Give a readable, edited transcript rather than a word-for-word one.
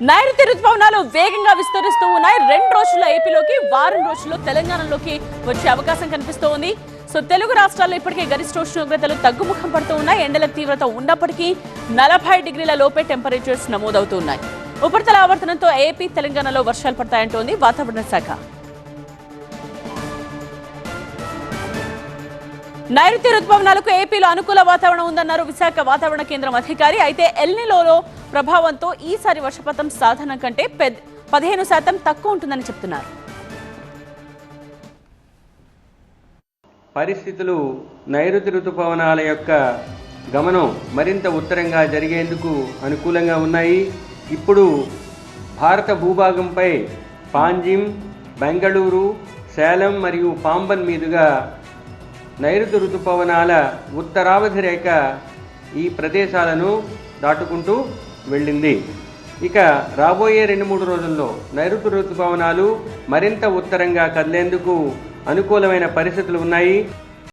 నైరుతి రుతుపవనాలు వేగంగా విస్తరిస్తూ ఉన్నాయి. 2 రోజుల్లో ఏపీలోకి, వారం రోజుల్లో తెలంగాణలోకి వచ్చే అవకాశం కనిపిస్తూ ఉంది. సో తెలుగు రాష్ట్రాల్లో ఇప్పటికే గరిష్ట ఉష్ణోగ్రతలు తగ్గుముఖం పడుతూ ఉన్నాయి. ఎండల తీవ్రత ఉన్నప్పటికీ 40 డిగ్రీల లోపే టెంపరేచర్స్ నమోదవుతూ ఉన్నాయి. ఉపరితల ఆవర్తనంతో ఏపీ, తెలంగాణలో వర్షాలు పడతాయంటోంది వాతావరణ శాఖ. నైరుతి రుతుపవనాలకు ఏపీలో అనుకూల వాతావరణం ఉందన్నారు విశాఖ వాతావరణ కేంద్రం అధికారి. అయితే ఎల్నినో ప్రభావంతో ఈసారి వర్షపాతం సాధారణం కంటే 15% తక్కువ ఉంటుందని చెప్తున్నారు. పరిస్థితులు నైరుతి రుతుపవనాల యొక్క గమనం మరింత ఉత్తరంగా జరిగేందుకు అనుకూలంగా ఉన్నాయి. ఇప్పుడు భారత భూభాగంపై పాంజిమ్, బెంగళూరు, సేలం మరియు పాంబన్ మీదుగా నైరుతి రుతుపవనాల ఉత్తరావధి రేఖ ఈ ప్రదేశాలను దాటుకుంటూ వెళ్ళింది. ఇక రాబోయే 2-3 రోజుల్లో నైరుతి రుతుపవనాలు మరింత ఉత్తరంగా కదిలేందుకు అనుకూలమైన పరిస్థితులు ఉన్నాయి.